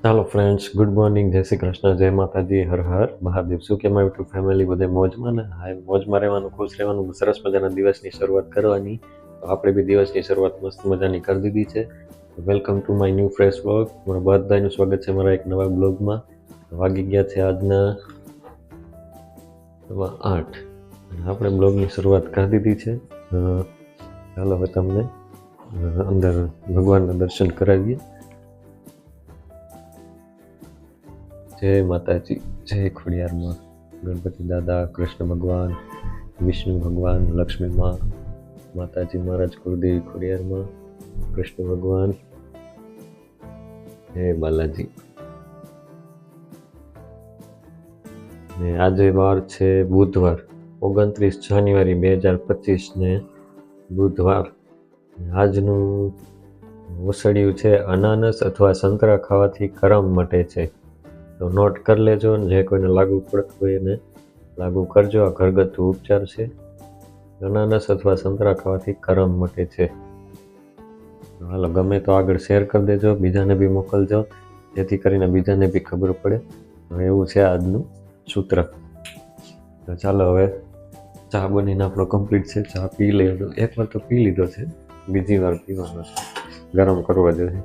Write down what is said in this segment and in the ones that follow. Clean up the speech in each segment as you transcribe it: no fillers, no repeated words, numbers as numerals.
Hello friends, good morning, जय श्री कृष्ण, जय माताजी, हर हर મહાદેવ। શું કે મારી યુટ્યુબ ફેમિલી બધે મોજમાં ને? હા, મોજમાં રહેવાનું, ખુશ રહેવાનું, સરસ મજાના દિવસની શરૂઆત કરવાની। તો આપણે બી દિવસની શરૂઆત મસ્ત મજાની કરી દીધી છે। Welcome to my new fresh vlog. મારા બધાનું સ્વાગત છે મારા એક નવા બ્લોગમાં। વાગી ગયા છે આજના 8 અને આપણે બ્લોગની શરૂઆત કરી દીધી છે। ચાલો હવે તમને અંદર ભગવાનના દર્શન કરાવીએ। जय माताजी, जय खोड़ियार माँ, गणपति दादा, कृष्ण भगवान, विष्णु भगवान, लक्ष्मी माँ, माताजी महाराज, कुलदेवी खोड़ियार माँ, कृष्ण भगवान, जय बालाजी। ने आज वार छे बुधवार 29 जान्युआरी 2025 ने बुधवार। આજનું વસડિયું છે અનાનસ અથવા સંતરા ખાવાથી કરમ મટે છે। તો નોટ કરી લેજો, જે કોઈને લાગુ પડતું હોય એને લાગુ કરજો। આ ઘરગથ્થુ ઉપચાર છે। અનાનસ અથવા સંતરા ખાવાથી કરમ મટે છે। હાલો, ગમે તો આગળ શેર કરી દેજો, બીજાને બી મોકલજો, જેથી કરીને બીજાને બી ખબર પડે। એવું છે આજનું સૂત્ર। તો ચાલો હવે ચા બનીને આપણો કમ્પ્લીટ છે। ચા પી લેજો, એકવાર તો પી લીધો છે, બીજી વાર પીવાનો છે, ગરમ કરવા જોઈએ।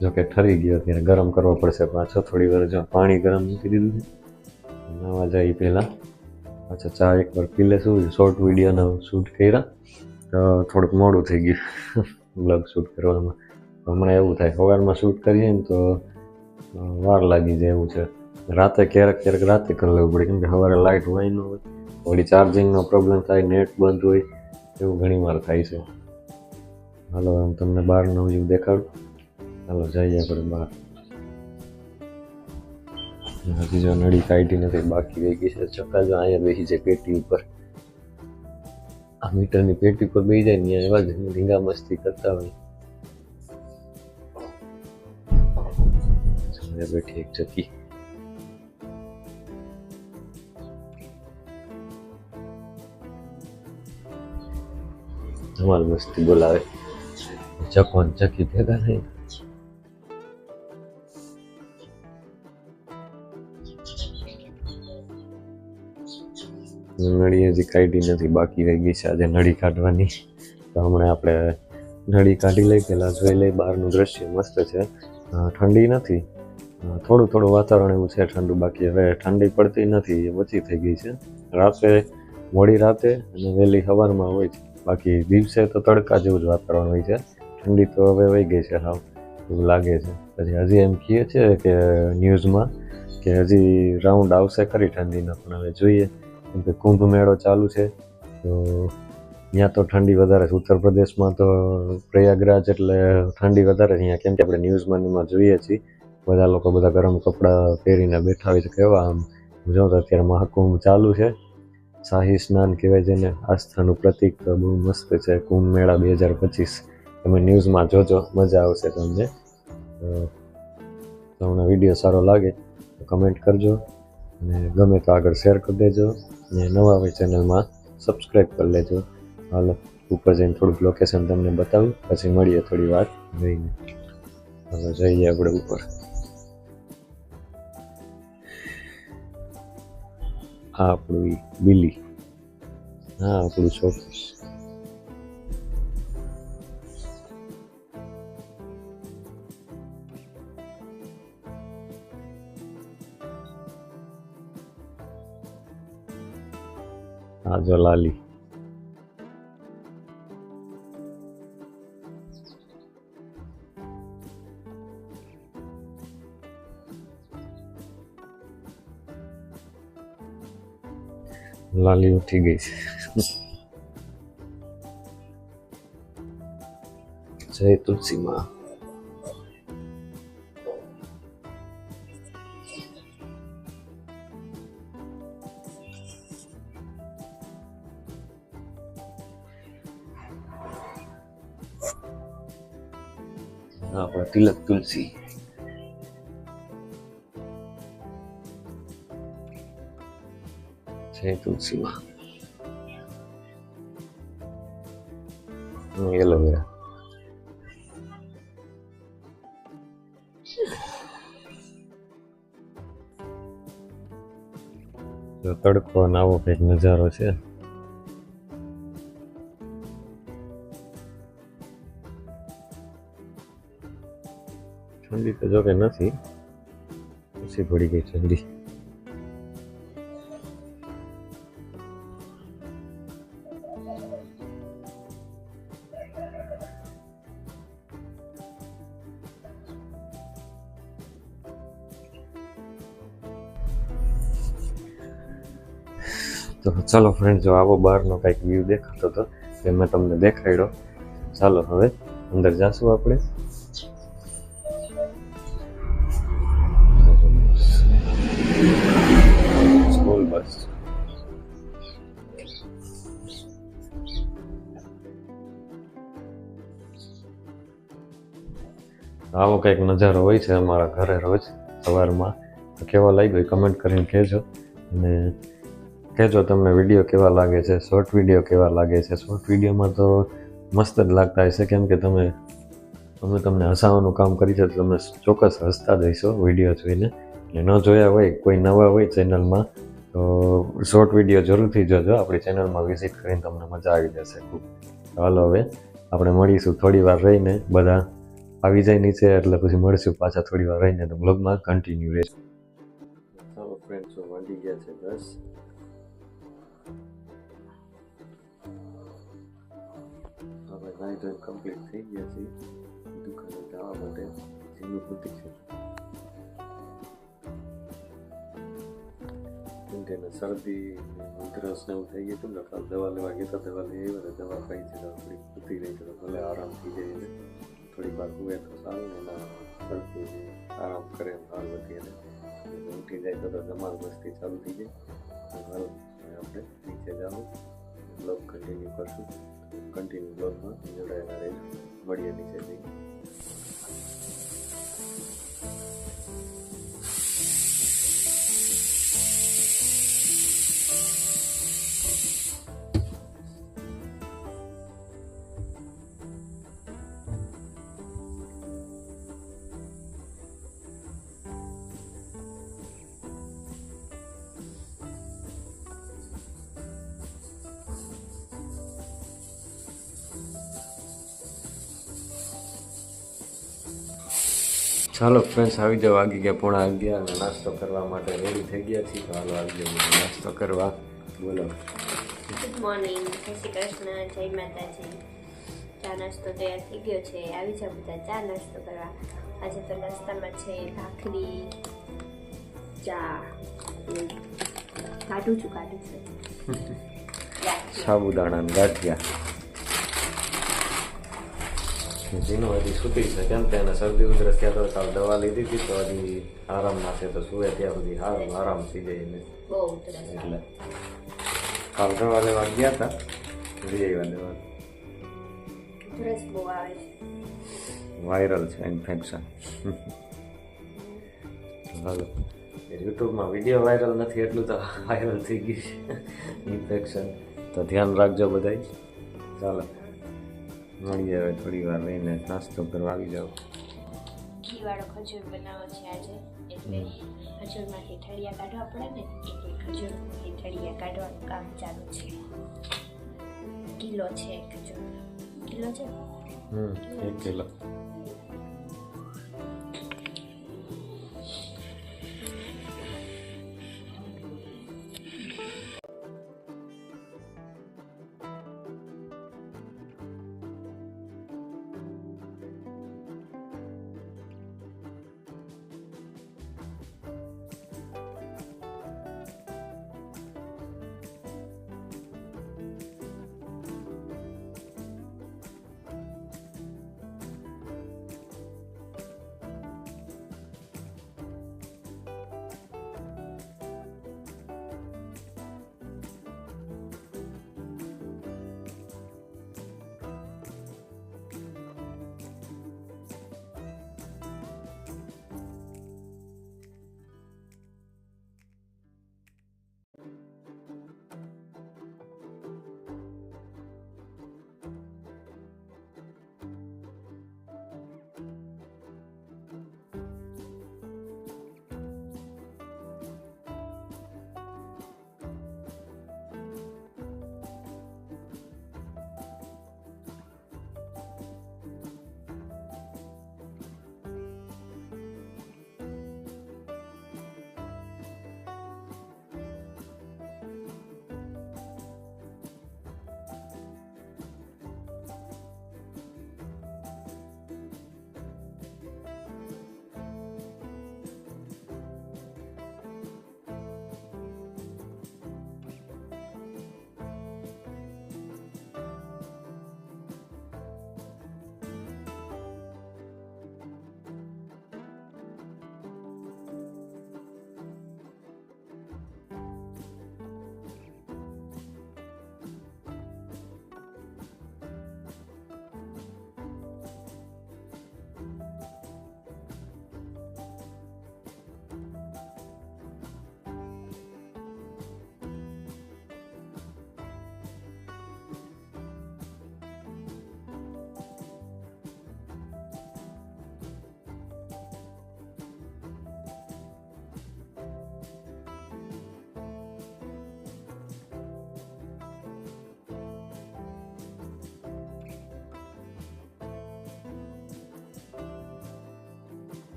જો કે ઠરી ગયો ત્યારે ગરમ કરવો પડશે પાછો। થોડી વાર જો પાણી ગરમ મૂકી દીધું છે, નાવા જાય પહેલાં પાછા ચા એકવાર પી લેશું। શોર્ટ વિડીયોનો શૂટ કર્યા તો થોડુંક મોડું થઈ ગયું બ્લોગ શૂટ કરવામાં। હમણાં એવું થાય, સવારમાં શૂટ કરીએ ને તો વાર લાગી જાય એવું છે। રાતે ક્યારેક ક્યારેક રાતે કરી લેવું પડે, કેમ કે સવારે લાઇટ હોય ન હોય, વળી ચાર્જિંગનો પ્રોબ્લેમ થાય, નેટ બંધ હોય, એવું ઘણી વાર થાય છે। હાલો હું તમને બહારનો વ્યૂ દેખાડું। ચાલો જઈએ આપણે બહાર। હજી જો નળી કાઢી નથી, બાકી રહી ગઈ છે। ચક્કા જો અહીંયા બેસી જાય પેટી ઉપર, આ મીટરની પેટી ઉપર બેસી જાય ને એવા જ ધીંગા મસ્તી કરતા હોય। બેઠી એક ચક્કી, ધમાલ મસ્તી બોલાવે। ચકવાન ચક્કી ભેગા નહીં। નળી હજી કાઢી નથી, બાકી રહી ગઈ છે આજે નળી કાઢવાની। તો હમણાં આપણે નળી કાઢી લઈ, પહેલાં જોઈ લઈ બહારનું દ્રશ્ય મસ્ત છે। ઠંડી નથી, થોડું થોડું વાતાવરણ એવું છે ઠંડુ, બાકી હવે ઠંડી પડતી નથી, ઓછી થઈ ગઈ છે। રાતે મોડી રાતે અને વહેલી સવારમાં હોય છે, બાકી દિવસે તો તડકા જેવું જ વાતાવરણ હોય છે। ઠંડી તો હવે વહી ગઈ છે હાવ, એવું લાગે છે। પછી હજી એમ કહે છે કે ન્યૂઝમાં કે હજી રાઉન્ડ આવશે ખરી ઠંડીનો, પણ હવે જોઈએ, કેમ કે કુંભ મેળો ચાલુ છે તો ત્યાં તો ઠંડી વધારે છે। ઉત્તર પ્રદેશમાં તો પ્રયાગરાજ એટલે ઠંડી વધારે છે અહીંયા, કેમ કે આપણે ન્યૂઝમાં એમાં જોઈએ છીએ બધા લોકો બધા ગરમ કપડાં પહેરીને બેઠા હોય છે કેવા। આમ જો તો અત્યારે મહાકુંભ ચાલુ છે, શાહી સ્નાન કહેવાય, જેને આસ્થાનું પ્રતીક, તો બહુ મસ્ત છે કુંભ મેળા 2025। તમે ન્યૂઝમાં જોજો, મજા આવશે તમને। તો તમને વિડીયો સારો લાગે તો કમેન્ટ કરજો, અને ગમે તો આગળ શેર કરી દેજો, અને નવા હોય ચેનલમાં સબસ્ક્રાઈબ કરી લેજો। હાલો ઉપર જઈને થોડુંક લોકેશન તમને બતાવું, પછી મળીએ થોડી વાર રહીને। હાલો જઈએ આપણે ઉપર। આ આપણું બિલી, હા આપણું છોકરું। આ જો લાલી, લાલી ઉઠી ગઈ છે। જય તુલસી માં। આપણા તિલક તુલસી। જય તુલસી માં। એલોવેરા. જો તડકો અને આવો કંઈક નજારો છે. ઠંડી તો જો કે નથી, ઓછી પડી ગઈ ઠંડી. તો ચાલો ફ્રેન્ડ, જો આવો બહારનો કંઈક વ્યૂ દેખાતો હતો તે મેં તમને દેખાડ્યો. ચાલો હવે અંદર જાશું આપણે. School bus. આવો કંઈક નજારો હોય છે અમારા ઘરે રોજ સવારમાં. તો કેવો લાગ્યો એ કમેન્ટ કરીને કહેજો, અને કહેજો તમને વિડીયો કેવા લાગે છે, શોર્ટ વિડીયો કેવા લાગે છે. શોર્ટ વિડીયોમાં તો મસ્ત જ લાગતા હશે, કેમ કે અમે તમને હસાવવાનું કામ કરી છે, તો તમે ચોક્કસ હસતા જ હશો વિડીયો જોઈને. અને ન જોયા હોય, કોઈ નવા હોય ચેનલમાં, તો શોર્ટ વિડીયો જરૂરથી જોજો. આપણી ચેનલમાં વિઝિટ કરીને તમને મજા આવી જશે ખૂબ. ચાલો હવે આપણે મળીશું થોડી વાર રહીને. બધા આવી જાય નીચે એટલે પછી મળીશું પાછા થોડી વાર રહીને, તો બ્લોગમાં કન્ટિન્યુ રહેશે. ચાલો ફ્રેન્ડ, જો વાગી ગયા છે 10. હવે નાઈ ધોઈને કમ્પ્લીટ થઈ ગયા છે. દુકાને જવા માટે જીનું પૂતી છે, કેમ કે એને શરદી ઉધરસ ને એવું થઈ ગયું હતું ને. કાલ દવા લેવા ગયા હતા, દવા લઈ આવ્યા, દવા ખાઈ છે તો થોડી પૂતી રહી, તો ભલે આરામ થઈ જાય ને થોડીક વાર હુએ તો સારું. ને એના સરખું આરામ કરે એમ હાલ વધી, અને ઉઠી જાય તો ધમાલ મસ્તી ચાલુ થઈ જાય. હાલ આપણે નીચે જાઓ, બ્લોગ કન્ટિન્યુ કરશું. કન્ટિન્યુ બ્લોગમાં જોડાયેલા રહેજો. મળીએ નીચે જઈ. ચાલો ફ્રેન્ડ્સ, આવી જાઓ. વાગી ગયા 11:30 અને નાસ્તો કરવા માટે રેડી થઈ ગયા છીએ. તો હાલો આવી જાઓ નાસ્તો કરવા. બોલો. ગુડ મોર્નિંગ, જય શ્રી કૃષ્ણ, જય માતાજી. ચા નાસ્તો તૈયાર થઈ ગયો છે. આવી જાઓ બધા ચા નાસ્તો કરવા. આજે તો નાસ્તામાં છે ભાખરી, ચા, કાઢું છું સાબુદાણા ને ગાંઠિયા. જીનું હજી સૂતી છે, કેમ કે એને શરદી ઉધરસ ત્યાં તો કાલ દવા લીધી હતી, તો હજી આરામમાં છે. તો સુવે ત્યાં સુધી સારું આરામ થઈ જાય એને. એટલે કાલ દવા લેવા ગયા હતા, લઈ આવ્યા દવા. ઉધરસ બહુ આવે છે, વાયરલ છે ઇન્ફેક્શન. હાલો, યુટ્યુબમાં વિડીયો વાયરલ નથી એટલું તો વાયરલ થઈ ગઈ છે ઇન્ફેક્શન. તો ધ્યાન રાખજો બધાય. ચાલો મળીએ હવે થોડી વાર રહીને. નાસ્તો કરવા આવી જાઓ. ઘી વાળો ખજૂર બનાવો છે આજે, એટલે ખજૂરમાંથી ઠળિયા કાઢવા પડે ને, એટલે ખજૂરમાંથી ઠળિયા કાઢવાનું કામ ચાલુ છે. કિલો છે ખજૂર. કિલો છે? 1 કિલો.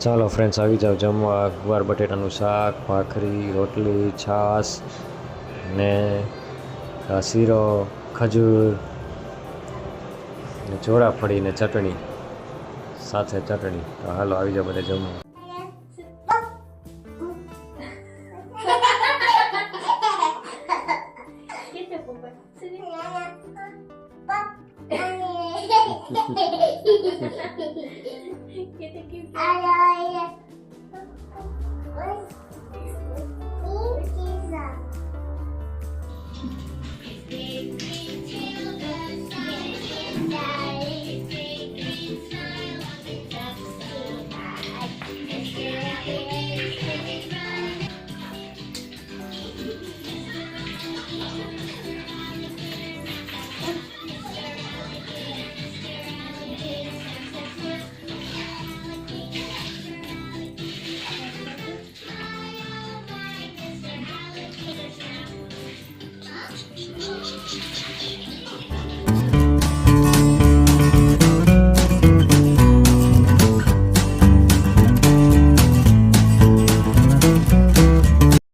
ચાલો ફ્રેન્ડ્સ આવી જાઓ જમવા. ગુવાર બટેટાનું શાક, ભાખરી, રોટલી, છાશ ને શીરો, ખજૂર ને ચોળાફળી ને ચટણી, સાથે ચટણી. તો હાલો આવી જાઓ બધા જમવા.